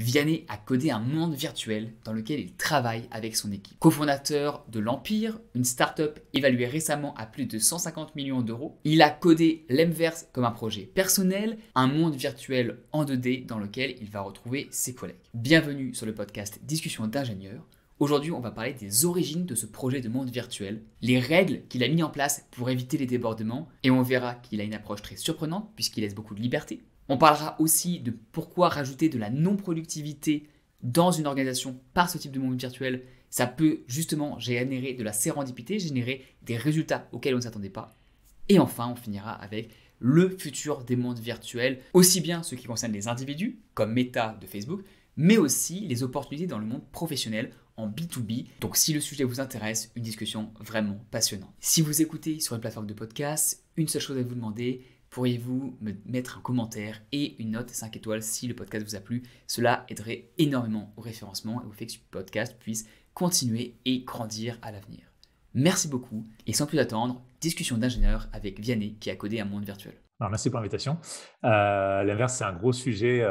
Vianney a codé un monde virtuel dans lequel il travaille avec son équipe. Cofondateur de l'Empire, une startup évaluée récemment à plus de 150 millions d'euros, il a codé l'Emverse comme un projet personnel, un monde virtuel en 2D dans lequel il va retrouver ses collègues. Bienvenue sur le podcast Discussion d'ingénieurs. Aujourd'hui, on va parler des origines de ce projet de monde virtuel, les règles qu'il a mis en place pour éviter les débordements, et on verra qu'il a une approche très surprenante puisqu'il laisse beaucoup de liberté. On parlera aussi de pourquoi rajouter de la non-productivité dans une organisation par ce type de monde virtuel. Ça peut justement générer de la sérendipité, générer des résultats auxquels on ne s'attendait pas. Et enfin, on finira avec le futur des mondes virtuels, aussi bien ceux qui concernent les individus, comme Meta de Facebook, mais aussi les opportunités dans le monde professionnel en B2B. Donc si le sujet vous intéresse, une discussion vraiment passionnante. Si vous écoutez sur une plateforme de podcast, une seule chose à vous demander, pourriez-vous me mettre un commentaire et une note 5 étoiles si le podcast vous a plu? Cela aiderait énormément au référencement et au fait que ce podcast puisse continuer et grandir à l'avenir. Merci beaucoup et sans plus attendre, discussion d'ingénieur avec Vianney qui a codé un monde virtuel. Alors, merci pour l'invitation. L'inverse, c'est un gros sujet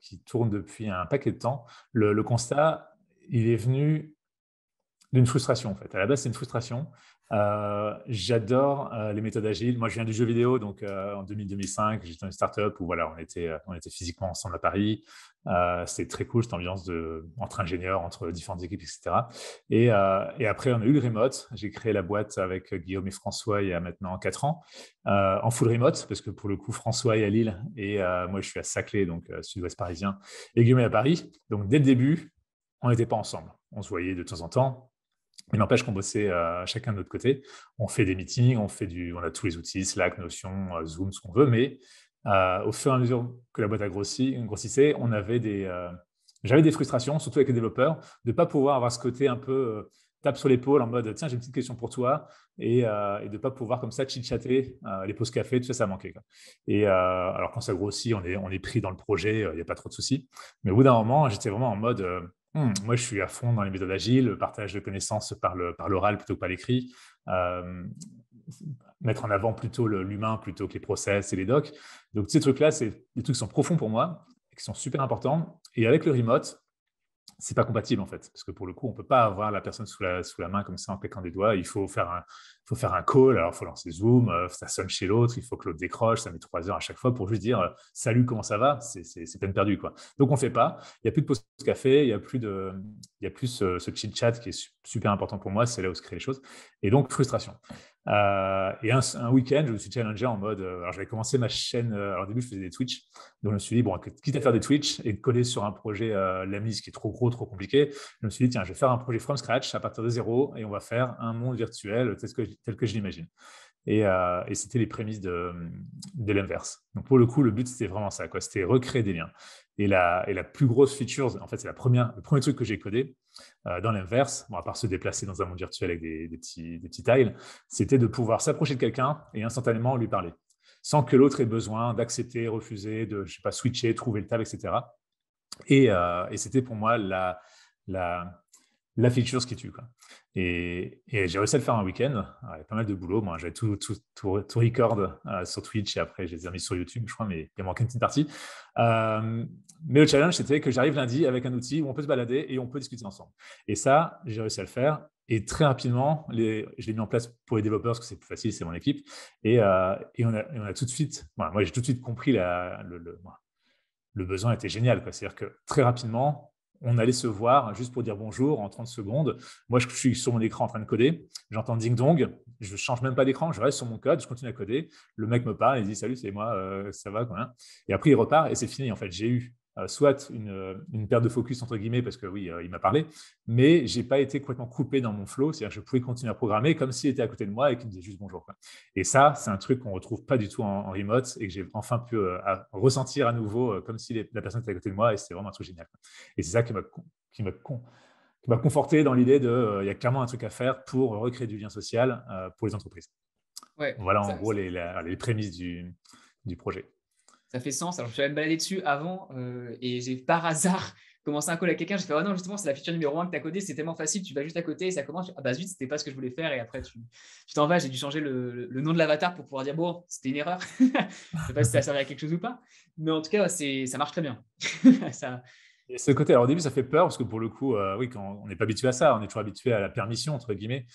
qui tourne depuis un paquet de temps. Le constat, il est venu d'une frustration en fait. À la base, c'est une frustration. J'adore les méthodes agiles. Moi, je viens du jeu vidéo, donc en 2000-2005, j'étais dans une startup où voilà, on était physiquement ensemble à Paris. C'était très cool, cette ambiance entre ingénieurs, entre différentes équipes, etc. Et après, on a eu le remote. J'ai créé la boîte avec Guillaume et François il y a maintenant 4 ans, en full remote, parce que pour le coup, François est à Lille et moi, je suis à Saclay, donc sud-ouest parisien, et Guillaume est à Paris. Donc, dès le début, on n'était pas ensemble. On se voyait de temps en temps. Il n'empêche qu'on bossait chacun de notre côté. On fait des meetings, on a tous les outils, Slack, Notion, Zoom, ce qu'on veut, mais au fur et à mesure que la boîte a grossissait, j'avais des frustrations, surtout avec les développeurs, de ne pas pouvoir avoir ce côté un peu tape sur l'épaule en mode tiens, j'ai une petite question pour toi, et de ne pas pouvoir comme ça chit-chatter, les pauses café, tout ça, ça manquait, quoi. Et alors quand ça grossit, on est pris dans le projet, il n'y a pas trop de soucis. Mais au bout d'un moment, j'étais vraiment en mode moi, je suis à fond dans les méthodes agiles, le partage de connaissances par l'oral plutôt que par l'écrit, euh, mettre en avant plutôt l'humain plutôt que les process et les docs. Donc, ces trucs-là, c'est des trucs qui sont profonds pour moi, qui sont super importants. Et avec le remote, c'est pas compatible en fait, parce que pour le coup, on peut pas avoir la personne sous la main comme ça en claquant des doigts. Il faut faire un call, alors il faut lancer Zoom, ça sonne chez l'autre, il faut que l'autre décroche, ça met 3 heures à chaque fois pour juste dire salut, comment ça va? C'est peine perdue, quoi. Donc on fait pas, il n'y a plus de pause café, il y a plus ce chit-chat qui est super important pour moi, c'est là où se créent les choses. Et donc frustration. Et un week-end, je me suis challengé en mode, alors j'avais commencé ma chaîne, alors au début je faisais des Twitch, donc je me suis dit, bon, quitte à faire des Twitch et de coller sur un projet Lamis qui est trop gros, trop compliqué, je me suis dit, tiens, je vais faire un projet from scratch à partir de zéro et on va faire un monde virtuel tel que je l'imagine. Et c'était les prémices de l'inverse. Donc pour le coup, le but, c'était vraiment ça, quoi. C'était recréer des liens. Et la plus grosse feature, en fait, c'est le premier truc que j'ai codé dans l'inverse, bon, à part se déplacer dans un monde virtuel avec des petits tiles, c'était de pouvoir s'approcher de quelqu'un et instantanément lui parler, sans que l'autre ait besoin d'accepter, refuser, de, je sais pas, switcher, trouver le tab, etc. Et c'était pour moi la feature qui tue, quoi. Et j'ai réussi à le faire un week-end. Il y a pas mal de boulot. Moi, j'avais tout record sur Twitch et après, je les ai mis sur YouTube, je crois, mais il manquait une petite partie. Mais le challenge, c'était que j'arrive lundi avec un outil où on peut se balader et on peut discuter ensemble. Et ça, j'ai réussi à le faire. Et très rapidement, je l'ai mis en place pour les développeurs parce que c'est plus facile, c'est mon équipe. Et on a tout de suite, voilà, moi, j'ai tout de suite compris le besoin était génial, quoi. C'est-à-dire que très rapidement, on allait se voir juste pour dire bonjour en 30 secondes. Moi, je suis sur mon écran en train de coder. J'entends ding-dong. Je ne change même pas d'écran. Je reste sur mon code. Je continue à coder. Le mec me parle. Il dit salut, c'est moi. Ça va, quoi. Et après, il repart et c'est fini. En fait, j'ai eu soit une perte de focus, entre guillemets, parce que oui, il m'a parlé, mais je n'ai pas été complètement coupé dans mon flow. C'est-à-dire que je pouvais continuer à programmer comme s'il était à côté de moi et qu'il me disait juste bonjour, quoi. Et ça, c'est un truc qu'on ne retrouve pas du tout en remote et que j'ai enfin pu ressentir à nouveau comme si la personne était à côté de moi et c'est vraiment un truc génial, quoi. Et c'est ça qui m'a conforté dans l'idée il y a clairement un truc à faire pour recréer du lien social pour les entreprises. Ouais, Voilà en gros les prémices du projet. ça fait sens. Alors, je suis allé me balader dessus avant et j'ai par hasard commencé un call avec quelqu'un. J'ai fait, oh non, justement, c'est la feature numéro 1 que tu as codée. C'est tellement facile. Tu vas juste à côté et ça commence. Ah bah, zut, c'était pas ce que je voulais faire. Et après, tu t'en vas. J'ai dû changer le nom de l'avatar pour pouvoir dire, bon, c'était une erreur. Je sais pas si ça a servi à quelque chose ou pas. Mais en tout cas, ça marche très bien. ça, Et ce côté, alors au début, ça fait peur parce que pour le coup, oui, quand on n'est pas habitué à ça, on est toujours habitué à la permission, entre guillemets.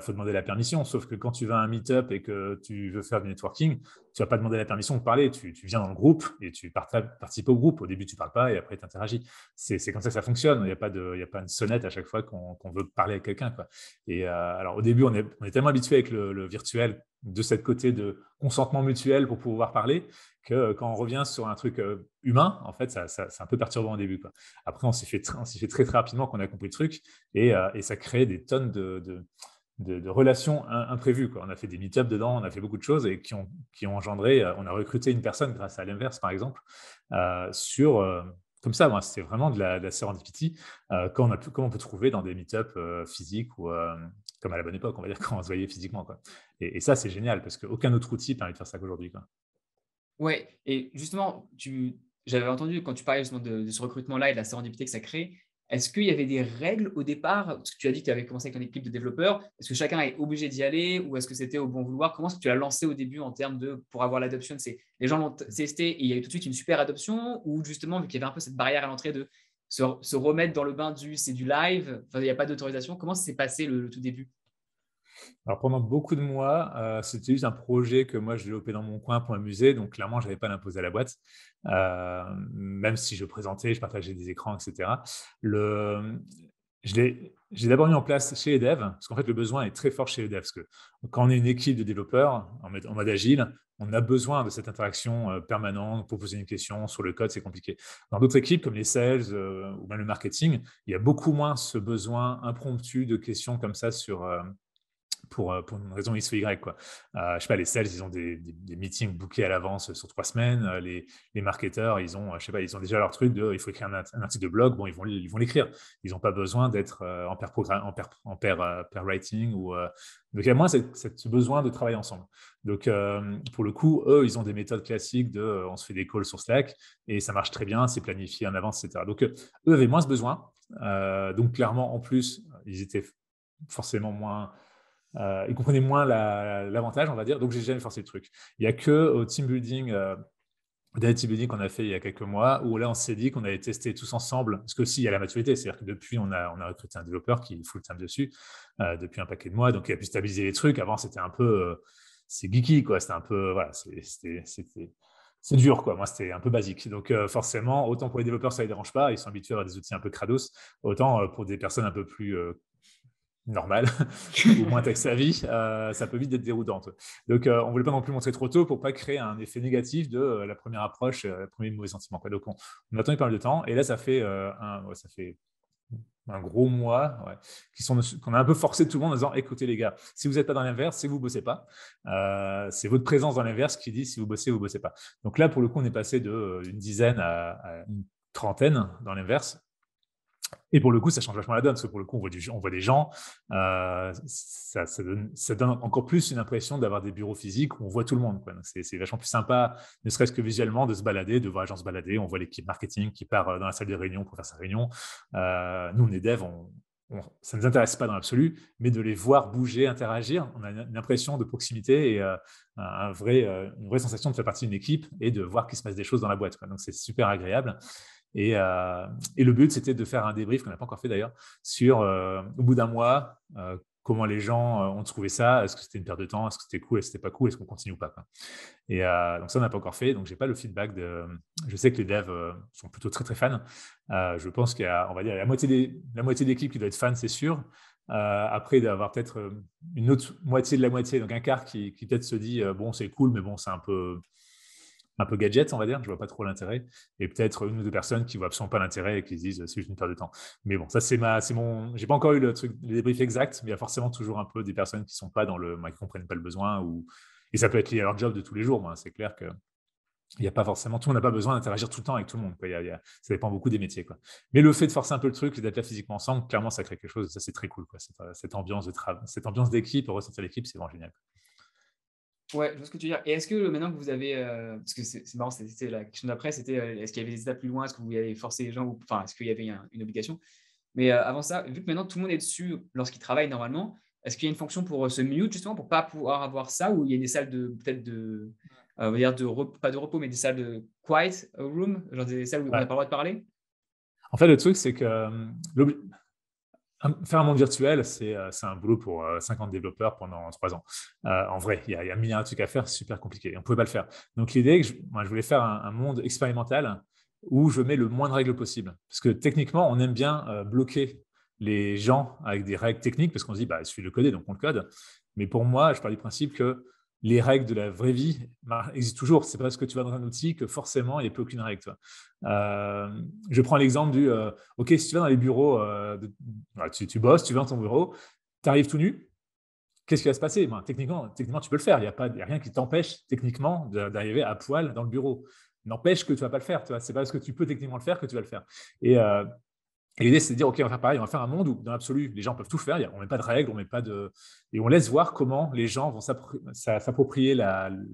Faut demander la permission, sauf que quand tu vas à un meet-up et que tu veux faire du networking, tu vas pas demander la permission de parler. Tu viens dans le groupe et tu participes au groupe. Au début, tu parles pas et après, tu interagis. C'est comme ça que ça fonctionne. Il y a pas une sonnette à chaque fois qu'on veut parler avec quelqu'un, quoi. Et alors au début, on est tellement habitué avec le virtuel de cette côté de consentement mutuel pour pouvoir parler que quand on revient sur un truc humain, en fait, c'est un peu perturbant au début, quoi. Après, on s'y fait très, très rapidement qu'on a compris le truc et ça crée des tonnes de relations imprévues, quoi. On a fait des meet-ups dedans, on a fait beaucoup de choses et qui ont engendré, on a recruté une personne grâce à l'inverse, par exemple, sur, comme ça, moi, c'était vraiment de la serendipity comme on peut trouver dans des meet-ups physiques ou comme à la bonne époque, on va dire, quand on se voyait physiquement, quoi. Et ça, c'est génial parce qu'aucun autre outil permet de faire ça qu'aujourd'hui, quoi. Ouais, et justement, j'avais entendu quand tu parlais justement de ce recrutement-là et de la sérendipité que ça crée. Est-ce qu'il y avait des règles au départ? Parce que tu as dit que tu avais commencé avec ton équipe de développeurs. Est-ce que chacun est obligé d'y aller ou est-ce que c'était au bon vouloir? Comment est-ce que tu l'as lancé au début en termes de pour avoir l'adoption? C'est les gens l'ont testé et il y a eu tout de suite une super adoption ou justement, vu qu'il y avait un peu cette barrière à l'entrée de se remettre dans le bain du c'est du live, enfin, il n'y a pas d'autorisation. Comment ça s'est passé le tout début? Alors pendant beaucoup de mois, c'était juste un projet que moi je développais dans mon coin pour m'amuser, donc clairement je n'avais pas l'imposer à la boîte, même si je présentais, je partageais des écrans et cetera. Le j'ai d'abord mis en place chez les devs, parce qu'en fait le besoin est très fort chez les devs, parce que quand on est une équipe de développeurs en mode agile, on a besoin de cette interaction, permanente pour poser une question sur le code, c'est compliqué. Dans d'autres équipes comme les sales, ou même le marketing, il y a beaucoup moins ce besoin impromptu de questions comme ça pour une raison X ou Y, quoi. Je sais pas, les sales, ils ont des meetings bookés à l'avance sur 3 semaines. Les marketeurs, ils ont, je sais pas, ils ont déjà leur truc de, il faut écrire un article de blog. Bon, ils vont l'écrire. Ils n'ont pas besoin d'être en pair programme, pair writing donc il y a moins ce besoin de travailler ensemble. Donc pour le coup, eux, ils ont des méthodes classiques de, on se fait des calls sur Slack et ça marche très bien, c'est planifié en avance, etc. Donc eux avaient moins ce besoin. Donc clairement, en plus, ils étaient forcément moins ils comprenaient moins l'avantage, on va dire. Donc, j'ai jamais forcé le truc. Il n'y a que au team building, dernier team building qu'on a fait il y a quelques mois, où là, on s'est dit qu'on allait tester tous ensemble. Parce que aussi, il y a la maturité. C'est-à-dire que depuis, on a recruté un développeur qui est full-time dessus depuis un paquet de mois. Donc, il a pu stabiliser les trucs. Avant, c'était un peu. C'est geeky, quoi. C'était un peu. Voilà, c'est dur, quoi. Moi, c'était un peu basique. Donc, forcément, autant pour les développeurs, ça ne les dérange pas. Ils sont habitués à avoir des outils un peu crados. Autant pour des personnes un peu plus normal ou moins tech savvy, ça peut vite être déroutant. Donc, on ne voulait pas non plus montrer trop tôt pour ne pas créer un effet négatif de la première approche, le premier mauvais sentiment, quoi. Donc, on a attendu pas mal de temps. Et là, ça fait un gros mois qu'on a un peu forcé tout le monde en disant écoutez, les gars, si vous n'êtes pas dans l'inverse, c'est que vous ne bossez pas. C'est votre présence dans l'inverse qui dit si vous bossez ou vous ne bossez pas. Donc là, pour le coup, on est passé d'une dizaine à une trentaine dans l'inverse. Et pour le coup, ça change vachement la donne, parce que pour le coup, on voit des gens. Ça donne encore plus une impression d'avoir des bureaux physiques où on voit tout le monde, quoi. Donc, c'est vachement plus sympa, ne serait-ce que visuellement, de se balader, de voir les gens se balader. On voit l'équipe marketing qui part dans la salle de réunion pour faire sa réunion. Nous, on est devs, ça ne nous intéresse pas dans l'absolu, mais de les voir bouger, interagir, on a une impression de proximité et une vraie sensation de faire partie d'une équipe et de voir qu'il se passe des choses dans la boîte, quoi. Donc, c'est super agréable. Et le but, c'était de faire un débrief, qu'on n'a pas encore fait d'ailleurs, sur, au bout d'un mois, comment les gens ont trouvé ça. Est-ce que c'était une perte de temps? Est-ce que c'était cool? Est-ce que c'était pas cool? Est-ce qu'on continue ou pas, quoi? Et donc ça, on n'a pas encore fait. Donc, j'ai pas le feedback de. Je sais que les devs sont plutôt très, très fans. Je pense qu'il y a, on va dire, la moitié de l'équipe qui doit être fan, c'est sûr. Après, d'avoir peut-être une autre moitié de la moitié, donc un quart qui peut-être se dit bon, c'est cool, mais bon, c'est un peu gadget, on va dire. Je vois pas trop l'intérêt. Et peut-être une ou deux personnes qui voient absolument pas l'intérêt et qui se disent c'est juste une perte de temps. Mais bon, ça c'est mon. J'ai pas encore eu le débrief exact, mais il y a forcément toujours un peu des personnes qui sont pas qui comprennent pas le besoin et ça peut être lié à leur job de tous les jours. Moi, c'est clair que il n'y a pas forcément, tout le monde n'a pas besoin d'interagir tout le temps avec tout le monde, quoi. Ça dépend beaucoup des métiers, quoi. Mais le fait de forcer un peu le truc, d'être là physiquement ensemble, clairement, ça crée quelque chose. Ça, c'est très cool, quoi. Cette ambiance de travail, cette ambiance d'équipe, ressentir l'équipe, c'est vraiment génial. Ouais, je vois ce que tu veux dire. Et est-ce que maintenant que vous avez, parce que c'est marrant, c'était la question d'après, c'était est-ce qu'il y avait des étapes plus loin, est-ce que vous avez forcé les gens, enfin, est-ce qu'il y avait une obligation? Mais avant ça, vu que maintenant tout le monde est dessus lorsqu'il travaille normalement, est-ce qu'il y a une fonction pour se mute justement pour pas pouvoir avoir ça ou il y a des salles de peut-être de, on va dire pas de repos, mais des salles de quiet room, genre des salles où on n'a Ouais. pas le droit de parler? En fait, le truc, c'est que faire un monde virtuel, c'est un boulot pour 50 développeurs pendant 3 ans. En vrai, il y a 1 milliard de trucs à faire, c'est super compliqué. On ne pouvait pas le faire. Donc, l'idée, moi, je voulais faire un monde expérimental où je mets le moins de règles possible. Parce que techniquement, on aime bien bloquer les gens avec des règles techniques parce qu'on se dit, bah, il suffit de le coder, donc on le code. Mais pour moi, je pars du principe que les règles de la vraie vie existent toujours. C'est pas parce que tu vas dans un outil que forcément, il n'y a plus aucune règle. Je prends l'exemple du OK, si tu vas dans les bureaux, tu bosses, tu vas dans ton bureau, tu arrives tout nu, qu'est-ce qui va se passer? Techniquement, tu peux le faire. Il n'y a rien qui t'empêche techniquement d'arriver à poil dans le bureau. N'empêche que tu ne vas pas le faire. Ce n'est pas parce que tu peux techniquement le faire que tu vas le faire. Et l'idée, c'est de dire, OK, on va faire pareil, on va faire un monde où, dans l'absolu, les gens peuvent tout faire, on ne met pas de règles, on met pas de... Et on laisse voir comment les gens vont s'approprier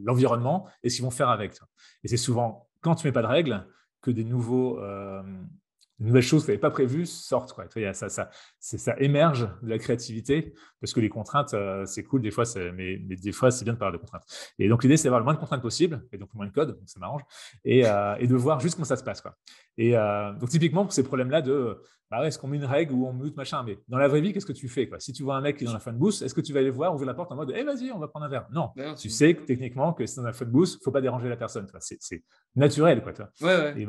l'environnement et ce qu'ils vont faire avec. Et c'est souvent, quand tu ne mets pas de règles, que des nouvelles choses que tu n'avais pas prévues sortent. Quoi. Ça émerge de la créativité, parce que les contraintes, c'est cool des fois, mais des fois, c'est bien de parler de contraintes. Et donc, l'idée, c'est d'avoir le moins de contraintes possible, et donc le moins de code, donc ça m'arrange, et de voir juste comment ça se passe. Quoi. Et donc, typiquement, pour ces problèmes-là bah ouais, est-ce qu'on met une règle ou on mute, machin, mais dans la vraie vie, qu'est-ce que tu fais quoi? Si tu vois un mec qui est dans la phone booth, est-ce que tu vas aller voir, ouvrir la porte en mode, vas-y, on va prendre un verre? Non, D'ailleurs, tu sais que techniquement, que c'est dans la phone booth, il ne faut pas déranger la personne. C'est naturel. Quoi, Ouais. et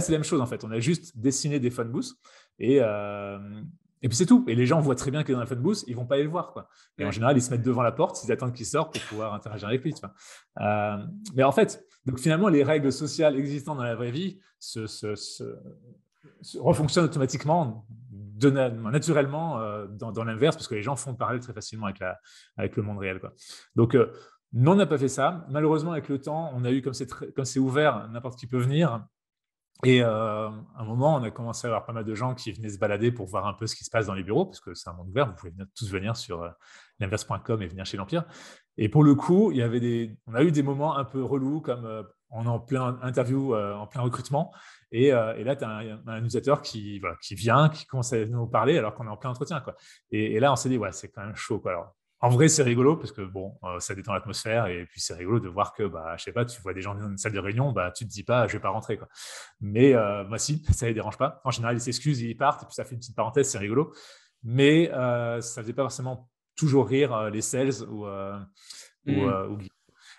c'est la même chose, en fait. On a juste dessiné des phone booths et puis c'est tout. Et les gens voient très bien qu'il est dans la phone booth, ils ne vont pas aller le voir. Quoi. Et en général, ils se mettent devant la porte, ils attendent qu'il sorte pour pouvoir interagir avec lui. Mais en fait, donc finalement, les règles sociales existantes dans la vraie vie refonctionnent automatiquement, naturellement, dans l'inverse, parce que les gens font le parallèle très facilement avec le monde réel. Quoi. Donc, non, on n'a pas fait ça. Malheureusement, avec le temps, on a eu, comme c'est ouvert, n'importe qui peut venir. Et à un moment, on a commencé à avoir pas mal de gens qui venaient se balader pour voir un peu ce qui se passe dans les bureaux, parce que c'est un monde ouvert, vous pouvez tous venir sur l'inverse.com et venir chez l'Empire. Et pour le coup, on a eu des moments un peu relous, comme on est en plein interview, en plein recrutement, et là, tu as un utilisateur qui vient, qui commence à nous parler alors qu'on est en plein entretien. Quoi. Et là, on s'est dit, ouais, c'est quand même chaud. Quoi. Alors, en vrai, c'est rigolo parce que bon, ça détend l'atmosphère et puis c'est rigolo de voir que, je sais pas, tu vois des gens dans une salle de réunion, tu te dis pas, je vais pas rentrer. Quoi. Mais moi, si, ça les dérange pas. En général, ils s'excusent, ils partent et puis ça fait une petite parenthèse, c'est rigolo. Mais ça faisait pas forcément toujours rire les sales ou Guy.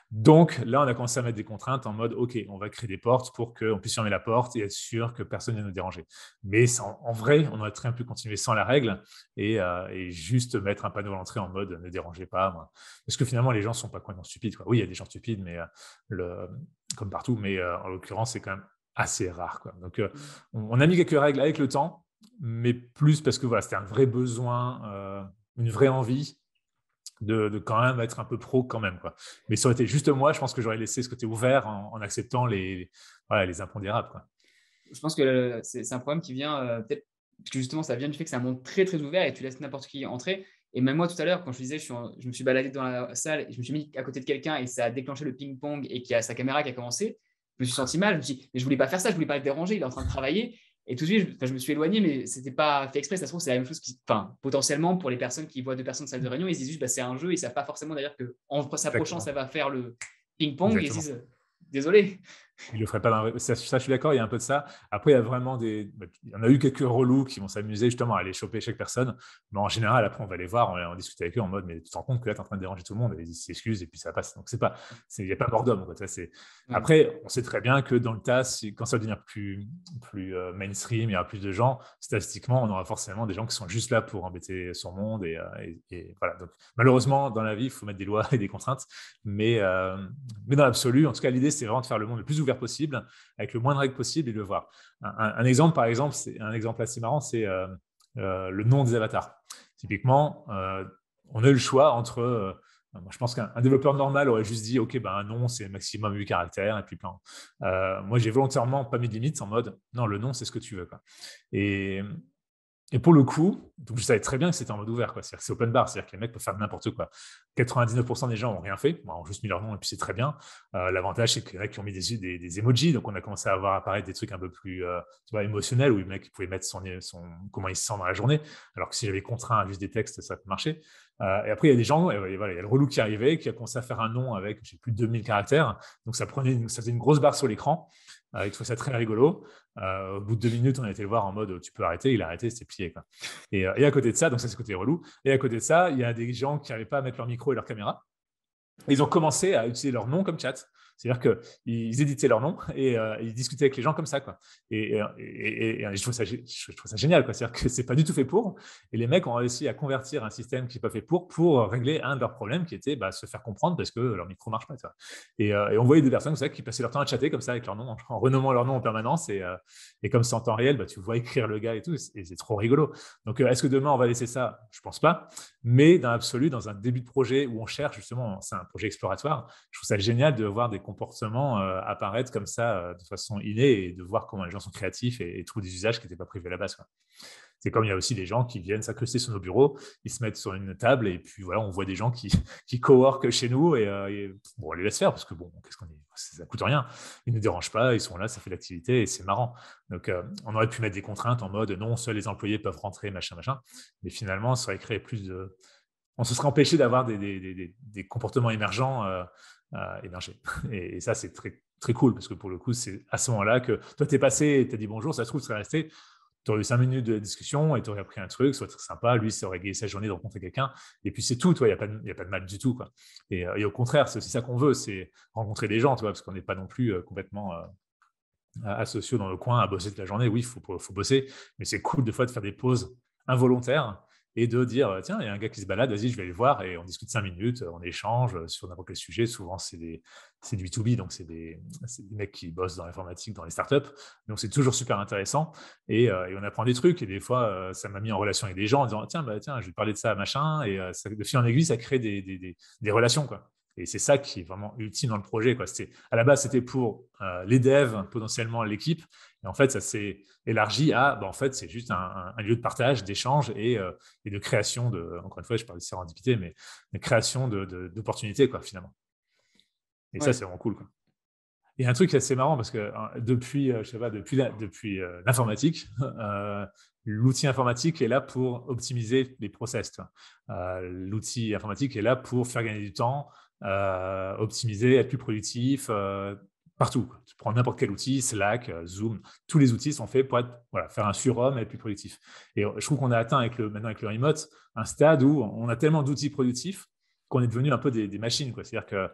Donc là, on a commencé à mettre des contraintes en mode, OK, on va créer des portes pour qu'on puisse fermer la porte et être sûr que personne ne vienne nous déranger. Mais en vrai, on aurait très bien pu continuer sans la règle et juste mettre un panneau à l'entrée en mode, ne dérangez pas. Moi. Parce que finalement, les gens ne sont pas complètement stupides. Quoi. Oui, il y a des gens stupides, mais comme partout, mais en l'occurrence, c'est quand même assez rare. Quoi. Donc, on a mis quelques règles avec le temps, mais plus parce que voilà, c'était un vrai besoin, une vraie envie de quand même être un peu pro quand même. Quoi. Mais ça aurait été juste moi, je pense que j'aurais laissé ce côté ouvert en acceptant les impondérables. Quoi. Je pense que c'est un problème qui vient peut-être, parce que justement, ça vient du fait que c'est un monde très, très ouvert et tu laisses n'importe qui entrer. Et même moi, tout à l'heure, quand je disais, je me suis baladé dans la salle et je me suis mis à côté de quelqu'un et ça a déclenché le ping-pong et qu'il y a sa caméra qui a commencé, je me suis senti mal. Je me suis dit, mais je voulais pas faire ça, je voulais pas le déranger, il est en train de travailler. Et tout de suite, je me suis éloigné, mais c'était pas fait exprès. Ça se trouve, c'est la même chose potentiellement pour les personnes qui voient deux personnes de salle de réunion, ils se disent juste, c'est un jeu, ils ne savent pas forcément d'ailleurs qu'en s'approchant, ça va faire le ping-pong et ils se disent, désolé. Il le ferait pas dans ça, je suis d'accord, il y a un peu de ça. Après, il y a vraiment il y en a eu quelques relous qui vont s'amuser justement à aller choper chaque personne. Mais en général, après, on va les voir, on discute avec eux en mode, mais tu te rends compte que là, tu es en train de déranger tout le monde, et ils s'excusent et puis ça passe. Donc, il n'y a pas mort d'homme. Après, on sait très bien que dans le tas, quand ça va devenir plus mainstream, il y aura plus de gens, statistiquement, on aura forcément des gens qui sont juste là pour embêter son monde. Et voilà. Donc, malheureusement, dans la vie, il faut mettre des lois et des contraintes. Mais dans l'absolu, en tout cas, l'idée, c'est vraiment de faire le monde le plus ouvert possible, avec le moins de règles possible et de le voir. Un exemple, par exemple, c'est un exemple assez marrant, c'est le nom des avatars. Typiquement, on a eu le choix entre... je pense qu'un développeur normal aurait juste dit, OK, un nom, c'est maximum 8 caractères, et puis plein. Moi, j'ai volontairement pas mis de limite en mode, non, le nom, c'est ce que tu veux. Quoi. Et pour le coup, donc je savais très bien que c'était en mode ouvert. C'est-à-dire que c'est open bar, c'est-à-dire que les mecs peuvent faire n'importe quoi. 99% des gens n'ont rien fait, ont juste mis leur nom et puis c'est très bien. L'avantage, c'est qu'il y en a qui ont mis des emojis, donc on a commencé à voir apparaître des trucs un peu plus émotionnels, où le mec pouvait mettre comment il se sent dans la journée, alors que si j'avais contraint à juste des textes, ça peut marcher. Et après, il y a des gens, et voilà, il y a le relou qui est arrivé, qui a commencé à faire un nom avec, je sais plus, 2000 caractères. Donc, ça faisait une grosse barre sur l'écran. Il trouvait ça très rigolo. Au bout de 2 minutes, on a été le voir en mode tu peux arrêter. Il a arrêté, c'était plié, quoi. Et à côté de ça, donc ça, c'est le côté relou. Et à côté de ça, il y a des gens qui n'arrivaient pas à mettre leur micro et leur caméra. Ils ont commencé à utiliser leur nom comme chat. C'est-à-dire qu'ils éditaient leur nom et ils discutaient avec les gens comme ça, quoi. Et je trouve ça génial, quoi. C'est-à-dire que c'est pas du tout fait pour. Et les mecs ont réussi à convertir un système qui n'est pas fait pour régler un de leurs problèmes qui était se faire comprendre parce que leur micro marche pas. Tu vois. Et on voyait des personnes comme ça qui passaient leur temps à chatter comme ça avec leur nom, en renommant leur nom en permanence. Et comme c'est en temps réel, tu vois écrire le gars et tout. Et c'est trop rigolo. Donc, est-ce que demain on va laisser ça? Je pense pas. Mais dans l'absolu, dans un début de projet où on cherche justement, c'est un projet exploratoire, je trouve ça génial de voir des comportements apparaître comme ça de façon innée et de voir comment les gens sont créatifs et trouvent des usages qui n'étaient pas prévus à la base, quoi. C'est comme il y a aussi des gens qui viennent s'incruster sur nos bureaux, ils se mettent sur une table et puis voilà, on voit des gens qui coworkent chez nous et bon, on les laisse faire parce que bon, qu'est-ce qu'on est, ça coûte rien, ils ne nous dérangent pas, ils sont là, ça fait l'activité et c'est marrant. Donc on aurait pu mettre des contraintes en mode non, seuls les employés peuvent rentrer, machin, mais finalement, ça aurait créé plus de, on se serait empêché d'avoir des comportements émergents émerger. Et ça, c'est très, très cool parce que pour le coup, c'est à ce moment-là que toi, tu es passé et tu as dit bonjour, ça se trouve, tu serais resté, tu aurais eu 5 minutes de discussion et tu aurais appris un truc, soit très sympa, lui, ça aurait gagné sa journée de rencontrer quelqu'un. Et puis c'est tout, il n'y a pas de mal du tout, quoi. Et au contraire, c'est aussi ça qu'on veut, c'est rencontrer des gens, tu vois, parce qu'on n'est pas non plus complètement asociaux dans le coin à bosser toute la journée. Oui, il faut bosser, mais c'est cool des fois de faire des pauses involontaires et de dire tiens, il y a un gars qui se balade, vas-y, je vais aller le voir et on discute 5 minutes, on échange sur n'importe quel sujet. Souvent, c'est du B2B, donc c'est des mecs qui bossent dans l'informatique, dans les startups. Donc, c'est toujours super intéressant et on apprend des trucs. Et des fois, ça m'a mis en relation avec des gens en disant tiens, je vais te parler de ça, machin. Et de fil en aiguille, ça crée des relations, quoi. Et c'est ça qui est vraiment ultime dans le projet, quoi. À la base, c'était pour les devs, potentiellement l'équipe. Et en fait, ça s'est élargi à, en fait, c'est juste un lieu de partage, d'échange et de création encore une fois, je parle de sérendipité, mais de création d'opportunités, quoi, finalement. Et ça, c'est vraiment cool, quoi. Il y a un truc qui est assez marrant parce que depuis, je sais pas, depuis l'informatique, l'outil informatique est là pour optimiser les process. L'outil informatique est là pour faire gagner du temps, optimiser, être plus productif partout, quoi. Tu prends n'importe quel outil, Slack, Zoom, tous les outils sont faits pour faire un surhomme et être plus productif. Et je trouve qu'on a atteint maintenant avec le remote un stade où on a tellement d'outils productifs qu'on est devenu un peu des machines, quoi. C'est-à-dire que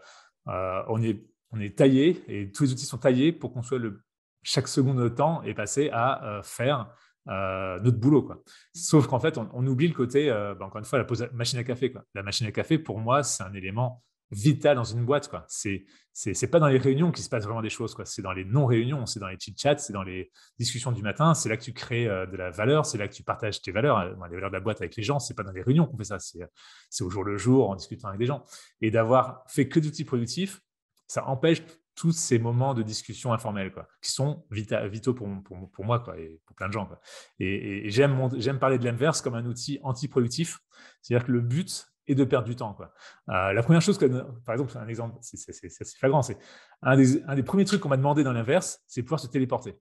on est taillé et tous les outils sont taillés pour qu'on soit chaque seconde de temps est passé à faire notre boulot, quoi. Sauf qu'en fait, on oublie le côté, encore une fois, la machine à café, quoi. La machine à café, pour moi, c'est un élément vital dans une boîte, quoi. C'est pas dans les réunions qu'il se passe vraiment des choses, quoi. C'est dans les non-réunions, c'est dans les chit-chats, c'est dans les discussions du matin. C'est là que tu crées de la valeur, c'est là que tu partages tes valeurs, les valeurs de la boîte avec les gens. C'est pas dans les réunions qu'on fait ça, c'est au jour le jour, en discutant avec des gens. Et d'avoir fait que d'outils productifs, ça empêche tous ces moments de discussion informels, quoi, qui sont vitaux pour moi, quoi, et pour plein de gens, quoi. Et j'aime parler de l'inverse comme un outil anti-productif. C'est-à-dire que le but est de perdre du temps, quoi. La première chose par exemple, un exemple, c'est flagrant, c'est un des premiers trucs qu'on m'a demandé dans l'inverse, c'est pouvoir se téléporter.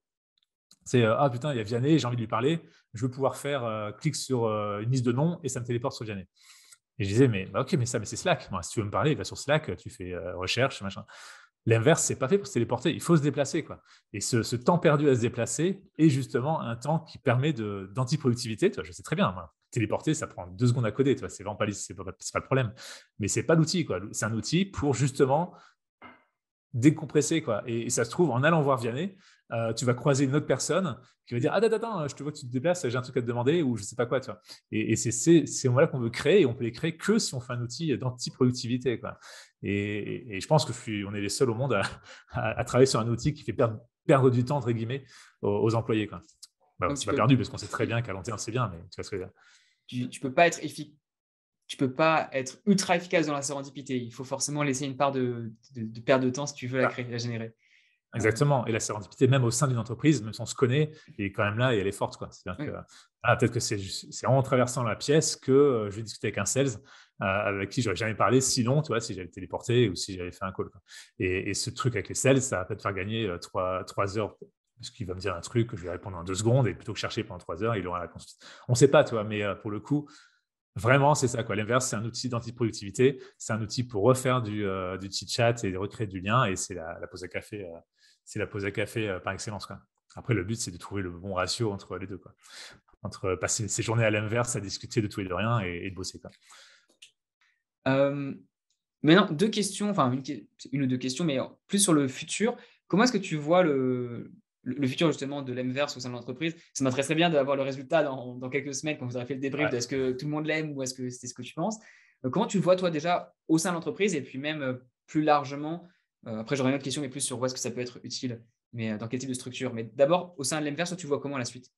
C'est ah putain, il y a Vianney, j'ai envie de lui parler, je veux pouvoir faire clic sur une liste de noms et ça me téléporte sur Vianney. Et je disais, mais ok, mais c'est Slack. Moi, si tu veux me parler, va sur Slack, tu fais recherche, machin. L'inverse, c'est pas fait pour se téléporter. Il faut se déplacer, quoi. Et ce temps perdu à se déplacer est justement un temps qui permet d'anti-productivité. Je sais très bien, moi, téléporter, ça prend 2 secondes à coder. C'est vraiment pas le problème. Mais c'est pas l'outil, quoi. C'est un outil pour justement décompresser, quoi. Et ça se trouve, en allant voir Vianney, tu vas croiser une autre personne qui va dire ah attends, je te vois que tu te déplaces, j'ai un truc à te demander ou je sais pas quoi, tu vois. Et c'est ces moments-là qu'on veut créer et on peut les créer que si on fait un outil d'anti-productivité, quoi. Et je pense on est les seuls au monde à travailler sur un outil qui fait perdre du temps entre guillemets aux employés, quoi. C'est pas perdu parce qu'on sait très bien qu'à long terme c'est bien, mais tu vois ce que je veux dire. Tu peux pas être tu peux pas être ultra efficace dans la sérendipité. Il faut forcément laisser une part de perte de temps si tu veux la générer. Exactement. Et la sérendipité, même au sein d'une entreprise, même si on se connaît, est quand même là et elle est forte, quoi. C'est-à-dire que peut-être que c'est en traversant la pièce que je vais discuter avec un sales avec qui j'aurais jamais parlé sinon, tu vois, si j'avais téléporté ou si j'avais fait un call, quoi. Et ce truc avec les sales, ça va peut-être faire gagner 3 heures parce qu'il va me dire un truc que je vais répondre en 2 secondes et plutôt que chercher pendant 3 heures, il aura la réponse. On ne sait pas, tu vois, mais pour le coup, Vraiment, c'est ça, quoi. L'inverse, c'est un outil d'anti-productivité. C'est un outil pour refaire du chit-chat et de recréer du lien. Et c'est la pause à café, c'est la pause à café par excellence, quoi. Après, le but, c'est de trouver le bon ratio entre les deux, quoi. Entre passer ses journées à l'inverse, à discuter de tout et de rien et de bosser, quoi. Hem, Maintenant 2 questions, enfin 1 ou 2 questions, mais plus sur le futur. Comment est-ce que tu vois le futur justement de l'Mverse au sein de l'entreprise? Ça m'intéresserait bien d'avoir le résultat dans quelques semaines quand vous aurez fait le débrief de Ouais. est-ce que tout le monde l'aime ou est-ce que c'est ce que tu penses? Comment tu le vois toi déjà au sein de l'entreprise et puis même, plus largement, après j'aurais une autre question mais plus sur où est-ce que ça peut être utile, mais, dans quel type de structure? Mais d'abord au sein de l'Mverse, toi tu vois comment la suite?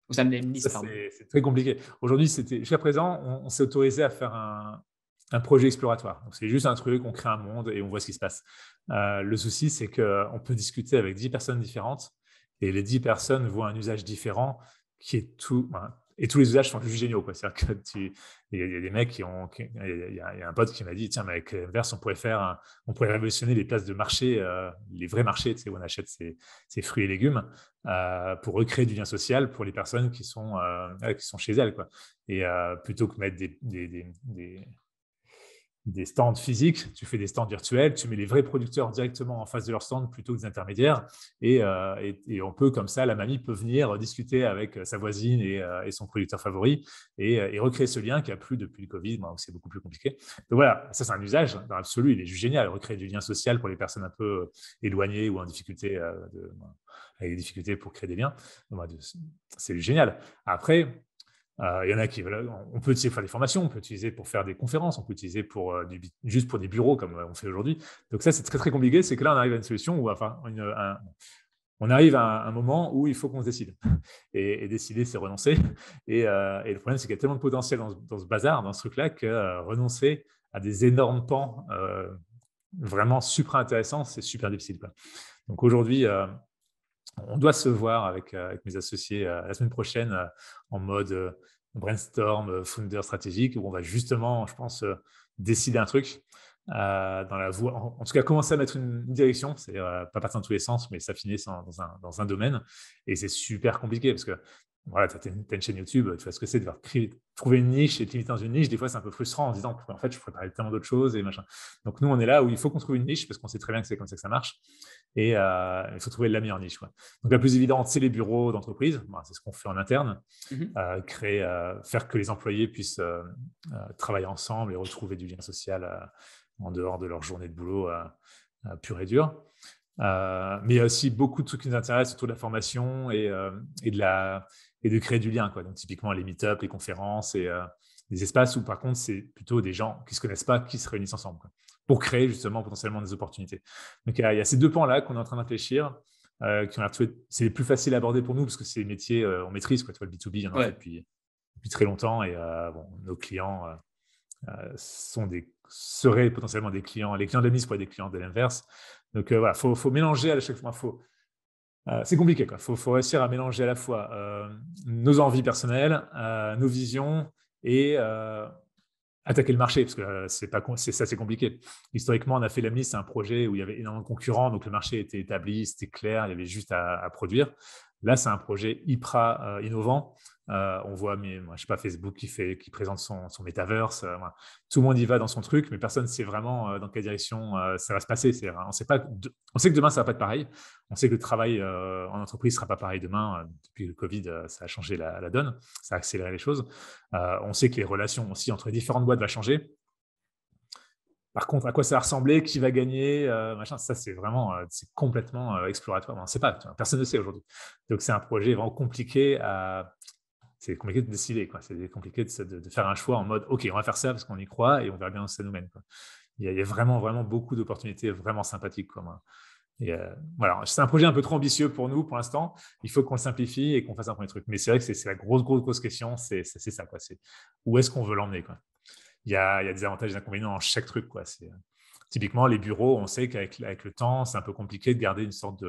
Au sein de l'Mlist, Ça, pardon. c'est très compliqué. Aujourd'hui, jusqu'à présent, on s'est autorisé à faire un projet exploratoire. Donc, c'est juste un truc, on crée un monde et on voit ce qui se passe. Le souci, c'est qu'on peut discuter avec 10 personnes différentes et les 10 personnes voient un usage différent qui est tout. Enfin, et tous les usages sont juste géniaux, quoi. C'est-à-dire que il y a des mecs il y a un pote qui m'a dit, tiens, mais avec Verse, on pourrait révolutionner les places de marché, les vrais marchés, tu sais, où on achète ses fruits et légumes, pour recréer du lien social pour les personnes qui sont chez elles, quoi. Et plutôt que mettre des stands physiques, tu fais des stands virtuels, tu mets les vrais producteurs directement en face de leur stand plutôt que des intermédiaires. Et on peut, comme ça, la mamie peut venir discuter avec sa voisine et son producteur favori et recréer ce lien qui a plus depuis le Covid, où c'est beaucoup plus compliqué. Donc voilà, ça c'est un usage dans l'absolu, il est juste génial, recréer du lien social pour les personnes un peu éloignées ou en difficulté, avec des difficultés pour créer des liens. Donc, c'est génial. Après, il y en a qui veulent, on peut utiliser pour faire des formations, on peut utiliser pour faire des conférences, on peut utiliser pour, juste pour des bureaux comme on fait aujourd'hui. Donc ça, c'est très, très compliqué. C'est que là, on arrive à une solution où, enfin, on arrive à un moment où il faut qu'on se décide. Et décider, c'est renoncer. Et le problème, c'est qu'il y a tellement de potentiel dans ce bazar, dans ce truc-là, que renoncer à des énormes pans vraiment super intéressants, c'est super difficile, quoi. Donc aujourd'hui, on doit se voir avec mes associés la semaine prochaine en mode brainstorm, founder stratégique, où on va justement, je pense, décider un truc dans la voie, en tout cas commencer à mettre une direction, c'est pas partir dans tous les sens, mais s'affiner dans un domaine. Et c'est super compliqué parce que voilà, tu as une chaîne YouTube, tu vois ce que c'est de devoir trouver une niche et te limiter dans une niche. Des fois, c'est un peu frustrant en se disant, en fait, je préparais tellement d'autres choses et machin. Donc, nous, on est là où il faut qu'on trouve une niche parce qu'on sait très bien que c'est comme ça que ça marche. Et il faut trouver la meilleure niche, quoi. Donc, la plus évidente, c'est les bureaux d'entreprise. Bon, c'est ce qu'on fait en interne. Mmh. Faire que les employés puissent travailler ensemble et retrouver du lien social en dehors de leur journée de boulot pure et dure. Mais il y a aussi beaucoup de trucs qui nous intéressent autour de la formation et de créer du lien, quoi. Donc, typiquement, les meet-up, les conférences et des espaces où, par contre, c'est plutôt des gens qui ne se connaissent pas qui se réunissent ensemble, quoi, pour créer justement potentiellement des opportunités. Donc, il y a ces 2 pans-là qu'on est en train de réfléchir, qui ont l'air c'est les plus faciles à aborder pour nous parce que c'est des métiers on maîtrise, quoi. Tu vois, le B2B, on en fait Ouais. depuis très longtemps. Et bon, nos clients seraient potentiellement des clients. Les clients de la mise pourraient être des clients de l'inverse. Donc voilà, faut mélanger à chaque fois. C'est compliqué, quoi. Faut réussir à mélanger à la fois nos envies personnelles, nos visions et attaquer le marché, parce que c'est compliqué. Historiquement, on a fait l'Emly, c'est un projet où il y avait énormément de concurrents, donc le marché était établi, c'était clair, il y avait juste à produire. Là, c'est un projet hyper innovant. On voit, moi, je sais pas, Facebook qui présente son metaverse. Voilà. Tout le monde y va dans son truc, mais personne ne sait vraiment dans quelle direction ça va se passer. On sait pas, on sait que demain, ça va pas être pareil. On sait que le travail en entreprise sera pas pareil demain. Depuis le Covid, ça a changé la donne, ça a accéléré les choses. On sait que les relations aussi entre les différentes boîtes vont changer. Par contre, à quoi ça va ressembler, qui va gagner, machin, ça c'est vraiment, c'est complètement exploratoire. On ne sait pas, personne ne sait aujourd'hui. Donc c'est un projet vraiment compliqué c'est compliqué de décider, quoi. C'est compliqué de faire un choix en mode, ok, on va faire ça parce qu'on y croit et on verra bien où ça nous mène, quoi. Il y a vraiment, vraiment beaucoup d'opportunités vraiment sympathiques, quoi, moi. Et voilà, c'est un projet un peu trop ambitieux pour nous pour l'instant. Il faut qu'on le simplifie et qu'on fasse un premier truc. Mais c'est vrai que c'est la grosse, grosse, grosse question. C'est ça, quoi. C'est où est-ce qu'on veut l'emmener, quoi. Il y a des avantages et des inconvénients dans chaque truc, quoi. Typiquement, les bureaux, on sait qu'avec le temps, c'est un peu compliqué de garder une sorte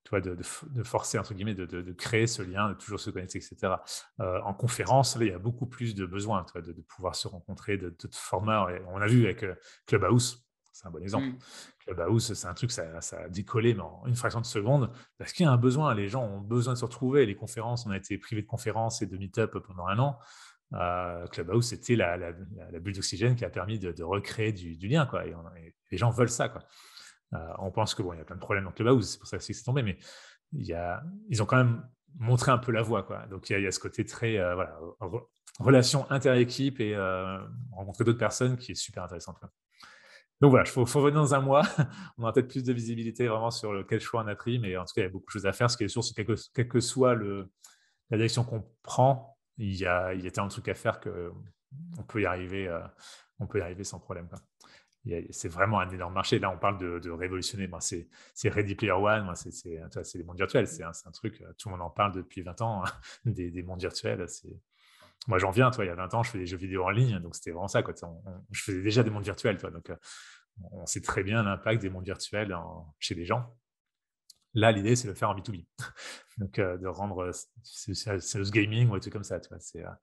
tu vois, de forcer, entre guillemets, de créer ce lien, de toujours se connecter, etc. En conférence, là, il y a beaucoup plus de besoins, tu vois, de pouvoir se rencontrer, de formats. Et on a vu avec Clubhouse, c'est un bon exemple. Mmh. Clubhouse, c'est un truc, ça a décollé, mais en une fraction de seconde, parce qu'il y a un besoin. Les gens ont besoin de se retrouver. Les conférences, on a été privés de conférences et de meet-up pendant 1 an. Clubhouse, c'était la bulle d'oxygène qui a permis de recréer du lien, quoi. Et les gens veulent ça, quoi. On pense que bon, il y a plein de problèmes dans Clubhouse, c'est pour ça que c'est tombé, mais ils ont quand même montré un peu la voie, quoi. Donc il y a ce côté très voilà, relation inter-équipe et rencontrer d'autres personnes qui est super intéressante, quoi. Donc voilà, il faut revenir dans un mois. On aura peut-être plus de visibilité vraiment sur quel choix on a pris, mais en tout cas, il y a beaucoup de choses à faire. Ce qui est sûr, c'est que quelle que soit la direction qu'on prend, il y a tellement de trucs à faire qu'on peut y arriver, sans problème, quoi. C'est vraiment un énorme marché. Là, on parle de révolutionner. Moi, c'est Ready Player One. Moi, tu vois, c'est les mondes virtuels. C'est un truc, tout le monde en parle depuis 20 ans, des mondes virtuels. Moi, j'en viens. Toi, il y a 20 ans, je faisais des jeux vidéo en ligne. Donc, c'était vraiment ça, quoi. Je faisais déjà des mondes virtuels. Toi, donc, on sait très bien l'impact des mondes virtuels chez les gens. Là, l'idée, c'est de le faire en B2B. Donc, de rendre ce gaming ou des trucs comme ça. Tu vois,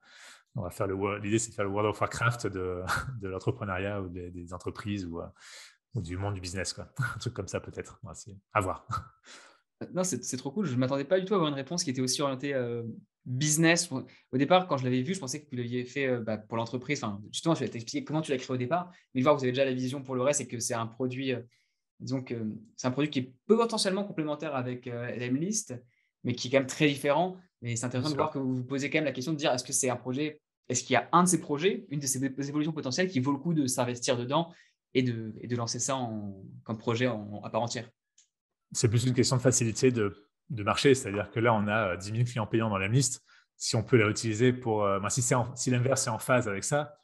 on va faire l'idée, c'est de faire le World of Warcraft de l'entrepreneuriat ou des entreprises ou du monde du business, quoi. Un truc comme ça, peut-être. Ouais, c'est à voir. Non, c'est trop cool. Je ne m'attendais pas du tout à avoir une réponse qui était aussi orientée, business. Au départ, quand je l'avais vu, je pensais que vous l'aviez fait, pour l'entreprise. Enfin, justement, tu vas t'expliquer comment tu l'as créé au départ, mais de voir que vous avez déjà la vision pour le reste et que c'est un produit, disons que c'est un produit qui est potentiellement complémentaire avec, Lemlist, mais qui est quand même très différent. Mais c'est Bien intéressant de voir sûr. que vous vous posez quand même la question de dire: est-ce qu'il y a un de ces projets, une de ces évolutions potentielles qui vaut le coup de s'investir dedans et de lancer ça comme projet à part entière? C'est plus une question de facilité de marché. C'est-à-dire que là, on a 10 000 clients payants dans la liste. Si on peut la utiliser si l'inverse est en phase avec ça,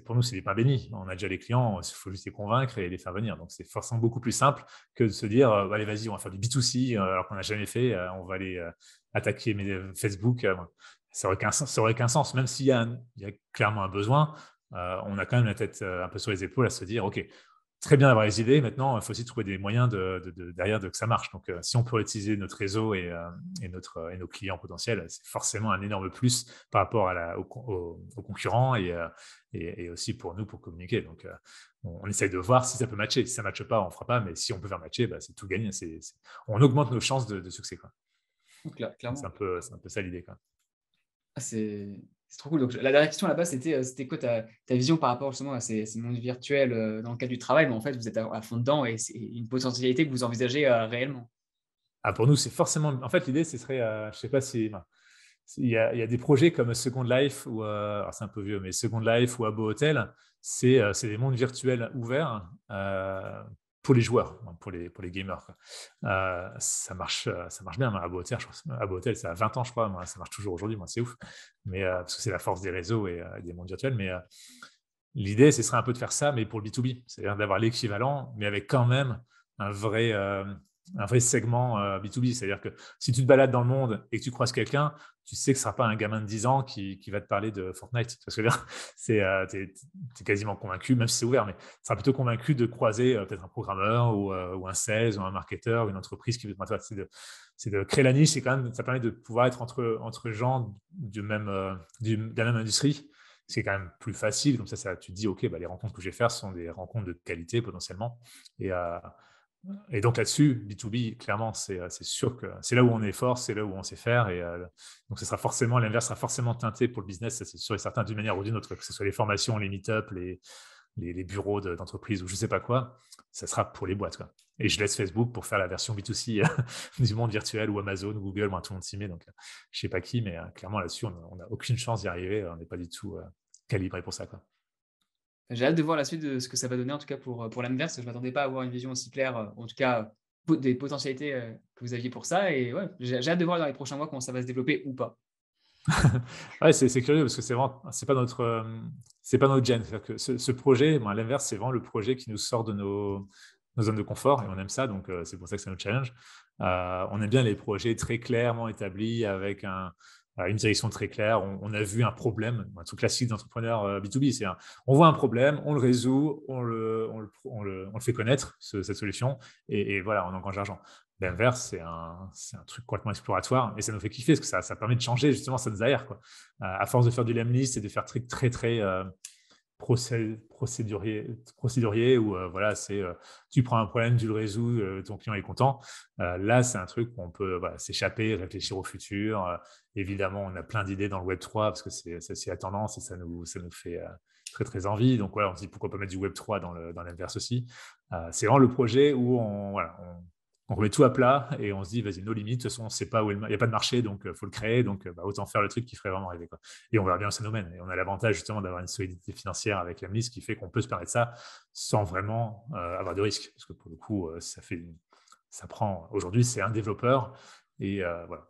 pour nous, c'est des pains bénis. On a déjà les clients, il faut juste les convaincre et les faire venir. Donc, c'est forcément beaucoup plus simple que de se dire, allez, vas-y, on va faire du B2C, alors qu'on n'a jamais fait, on va aller attaquer Facebook. Ça n'aurait qu'un sens. Même s'il y a clairement un besoin, on a quand même la tête un peu sur les épaules à se dire, OK, très bien d'avoir les idées. Maintenant, il faut aussi trouver des moyens derrière que ça marche. Donc, si on peut utiliser notre réseau et nos clients potentiels, c'est forcément un énorme plus par rapport aux concurrents et aussi pour nous pour communiquer. Donc, on essaye de voir si ça peut matcher. Si ça ne matche pas, on ne fera pas. Mais si on peut faire matcher, c'est tout gagné. On augmente nos chances de succès, quoi. Donc C'est un clairement. peu, c'est un peu ça l'idée, quoi. Ah, c'est trop cool. Donc la dernière question là-bas, c'était quoi ta vision par rapport justement à ces mondes virtuels, dans le cadre du travail? Mais en fait, vous êtes à fond dedans et c'est une potentialité que vous envisagez, réellement? Ah, pour nous, c'est forcément. En fait, l'idée, ce serait, je sais pas si. Il y a des projets comme Second Life, alors c'est un peu vieux, mais Second Life ou Habbo Hotel, c'est des mondes virtuels ouverts pour les joueurs, hein, pour les gamers, quoi. Ça marche bien. Habbo Hotel, Habbo Hotel, ça a 20 ans, je crois. Moi, ça marche toujours aujourd'hui. Moi, c'est ouf. Mais, parce que c'est la force des réseaux et des mondes virtuels. Mais l'idée, ce serait un peu de faire ça, mais pour le B2B, c'est-à-dire d'avoir l'équivalent, mais avec quand même un vrai, euh, un vrai segment B2B. C'est-à-dire que si tu te balades dans le monde et que tu croises quelqu'un, tu sais que ce ne sera pas un gamin de 10 ans qui va te parler de Fortnite. Parce que là, tu es quasiment convaincu, même si c'est ouvert, mais tu seras plutôt convaincu de croiser peut-être un programmeur ou un sales ou un marketeur, une entreprise qui veut. C'est de créer la niche, ça permet de pouvoir être entre gens de la même industrie. C'est quand même plus facile. Comme ça tu te dis, OK, les rencontres que je vais faire sont des rencontres de qualité potentiellement. Et donc là-dessus, B2B, clairement, c'est sûr que c'est là où on est fort, c'est là où on sait faire. Donc l'inverse sera forcément teinté pour le business, ça, c'est sûr et certain, d'une manière ou d'une autre, que ce soit les formations, les meet-up, les bureaux d'entreprise ou je ne sais pas quoi, ça sera pour les boîtes, quoi. Et je laisse Facebook pour faire la version B2C du monde virtuel ou Amazon, ou Google, tout le monde s'y met. Donc, je ne sais pas qui, mais clairement là-dessus, on n'a aucune chance d'y arriver. On n'est pas du tout calibré pour ça, quoi. J'ai hâte de voir la suite de ce que ça va donner en tout cas pour l'Amverse. Je ne m'attendais pas à avoir une vision aussi claire, en tout cas, des potentialités, que vous aviez pour ça et ouais, j'ai hâte de voir dans les prochains mois comment ça va se développer ou pas. Ouais, c'est curieux parce que c'est pas notre gène. C'est-à-dire que ce projet, à l'inverse, c'est vraiment le projet qui nous sort de nos zones de confort et on aime ça, donc c'est pour ça que ça nous challenge. On aime bien les projets très clairement établis avec une direction très claire. On a vu un problème, un truc classique d'entrepreneur B2B, on voit un problème, on le résout, on le fait connaître, cette solution, et voilà, on engrange l'argent. L'inverse, c'est un truc complètement exploratoire et ça nous fait kiffer parce que ça permet de changer, justement, ça nous aère, quoi. À force de faire du lemlist et de faire très, très, très procédurier où voilà, tu prends un problème, tu le résous, ton client est content. Là, c'est un truc où on peut voilà, s'échapper, réfléchir au futur. Évidemment, on a plein d'idées dans le Web3 parce que c'est la tendance et ça nous fait très, très envie. Donc voilà, on se dit pourquoi pas mettre du Web3 dans l'inverse aussi. C'est vraiment le projet où on remet tout à plat et on se dit, vas-y, nos limites, de toute façon, on sait pas où il n'y a pas de marché, donc il faut le créer, donc autant faire le truc qui ferait vraiment rêver, quoi. Et on verra bien où ça nous mène. Et on a l'avantage justement d'avoir une solidité financière avec l'Amlis qui fait qu'on peut se permettre ça sans vraiment avoir de risque. Parce que pour le coup, ça prend. Aujourd'hui, c'est un développeur et voilà,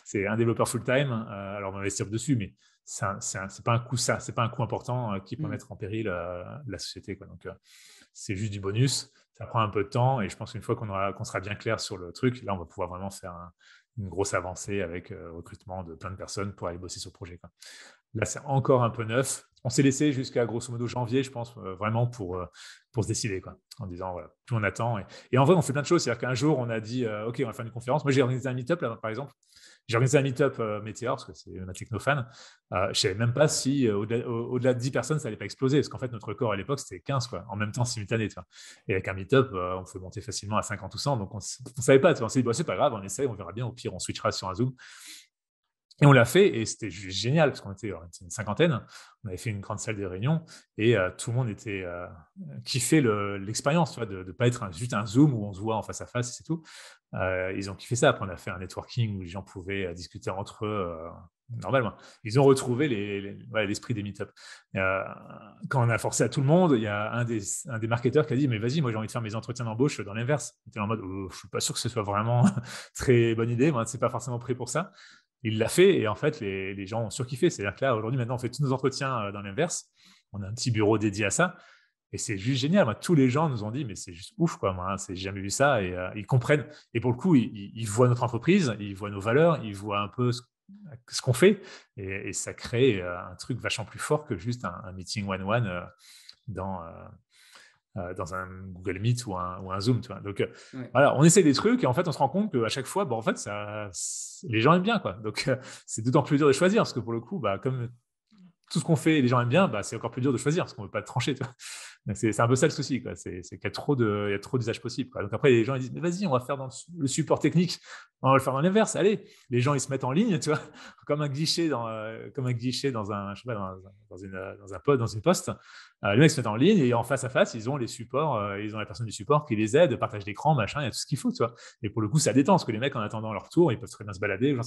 c'est un développeur full-time. Alors on va investir dessus, mais c'est pas un coût c'est pas un coût important qui peut mettre en péril la société, quoi. Donc c'est juste du bonus. Ça prend un peu de temps et je pense qu'une fois qu'on sera bien clair sur le truc, là, on va pouvoir vraiment faire une grosse avancée avec recrutement de plein de personnes pour aller bosser sur le projet, quoi. Là, c'est encore un peu neuf. On s'est laissé jusqu'à grosso modo janvier, je pense, vraiment pour se décider, quoi, en disant, voilà, tout on attend. Et en vrai, on fait plein de choses. C'est-à-dire qu'un jour, on a dit, OK, on va faire une conférence. Moi, j'ai organisé un meet-up, là, par exemple. J'ai organisé un meet-up Météor, parce que c'est ma technofan. Je ne savais même pas si au-delà de 10 personnes, ça n'allait pas exploser. Parce qu'en fait, notre record à l'époque, c'était 15, quoi, en même temps, simultané. Tu vois. Et avec un meet-up, on pouvait monter facilement à 50 ou 100. Donc, on ne savait pas. Tu vois. On s'est dit, bon, c'est pas grave, on essaye, on verra bien. Au pire, on switchera sur un Zoom. Et on l'a fait et c'était juste génial parce qu'on était une cinquantaine. On avait fait une grande salle de réunion et tout le monde était kiffé l'expérience, tu vois, de ne pas être juste un Zoom où on se voit en face à face et c'est tout. Ils ont kiffé ça. Après, on a fait un networking où les gens pouvaient discuter entre eux normalement. Ils ont retrouvé l'esprit des meet-up. Quand on a forcé à tout le monde, il y a un des marketeurs qui a dit mais vas-y, moi j'ai envie de faire mes entretiens d'embauche dans l'inverse. Il était en mode je suis pas sûr que ce soit vraiment très bonne idée. Moi, c'est pas forcément prêt pour ça. Il l'a fait et en fait, les gens ont surkiffé. C'est-à-dire que là, aujourd'hui, maintenant, on fait tous nos entretiens dans l'inverse. On a un petit bureau dédié à ça. Et c'est juste génial. Moi, tous les gens nous ont dit, mais c'est juste ouf, quoi. Moi, j'ai jamais vu ça. Et ils comprennent. Et pour le coup, ils voient notre entreprise, ils voient nos valeurs, ils voient un peu ce qu'on fait. Et ça crée un truc vachement plus fort que juste un meeting one-one dans un Google Meet ou un Zoom. Tu vois. Donc, voilà, on essaie des trucs et en fait, on se rend compte qu'à chaque fois, en fait, les gens aiment bien, quoi. Donc, c'est d'autant plus dur de choisir parce que pour le coup, comme tout ce qu'on fait, les gens aiment bien, c'est encore plus dur de choisir parce qu'on ne veut pas trancher. Tu vois. C'est un peu ça le souci, quoi. C'est qu'il y a trop d'usages possibles, quoi. Donc après, les gens ils disent mais vas-y, on va faire dans le support technique, on va le faire dans l'inverse. Allez, les gens ils se mettent en ligne, tu vois, comme un guichet dans un, je sais pas, dans un pod, dans une poste. Les mecs se mettent en ligne et en face à face, ils ont les supports, ils ont la personne du support qui les aide, partage d'écran, machin, il y a tout ce qu'il faut, tu vois. Et pour le coup, ça détend parce que les mecs en attendant leur tour, ils peuvent très bien se balader.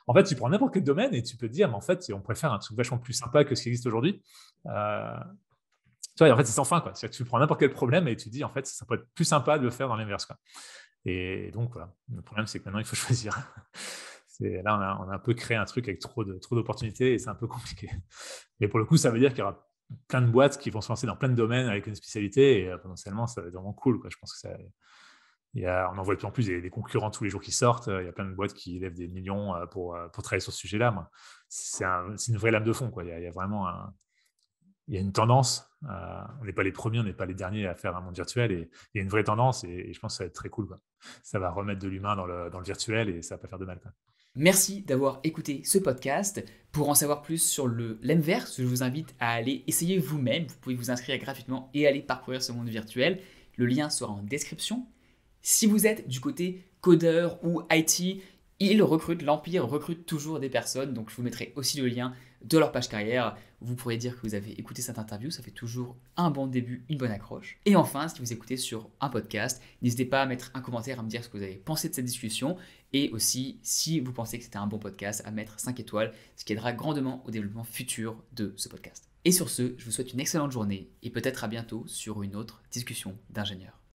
En fait, tu prends n'importe quel domaine et tu peux te dire mais en fait, on préfère un truc vachement plus sympa que ce qui existe aujourd'hui. Tu vois, en fait, c'est sans fin, quoi. C'est-à-dire que tu prends n'importe quel problème et tu dis, en fait, ça pourrait être plus sympa de le faire dans l'inverse, quoi. Et donc, voilà. Le problème, c'est que maintenant, il faut choisir. Là, on a un peu créé un truc avec trop d'opportunités et c'est un peu compliqué. Mais pour le coup, ça veut dire qu'il y aura plein de boîtes qui vont se lancer dans plein de domaines avec une spécialité et potentiellement, ça va être vraiment cool, quoi. Je pense que on en voit de plus en plus des concurrents tous les jours qui sortent. Il y a plein de boîtes qui lèvent des millions pour travailler sur ce sujet-là. Moi. C'est une vraie lame de fond, quoi. Il y a vraiment il y a une tendance. On n'est pas les premiers, on n'est pas les derniers à faire un monde virtuel. Et il y a une vraie tendance et je pense que ça va être très cool, quoi. Ça va remettre de l'humain dans le virtuel et ça va pas faire de mal, quoi. Merci d'avoir écouté ce podcast. Pour en savoir plus sur l'Emverse, je vous invite à aller essayer vous-même. Vous pouvez vous inscrire gratuitement et aller parcourir ce monde virtuel. Le lien sera en description. Si vous êtes du côté codeur ou IT, l'Empire recrute toujours des personnes. Donc je vous mettrai aussi le lien de leur page carrière. Vous pourrez dire que vous avez écouté cette interview, ça fait toujours un bon début, une bonne accroche. Et enfin, si vous écoutez sur un podcast, n'hésitez pas à mettre un commentaire, à me dire ce que vous avez pensé de cette discussion. Et aussi, si vous pensez que c'était un bon podcast, à mettre 5 étoiles, ce qui aidera grandement au développement futur de ce podcast. Et sur ce, je vous souhaite une excellente journée et peut-être à bientôt sur une autre discussion d'ingénieurs.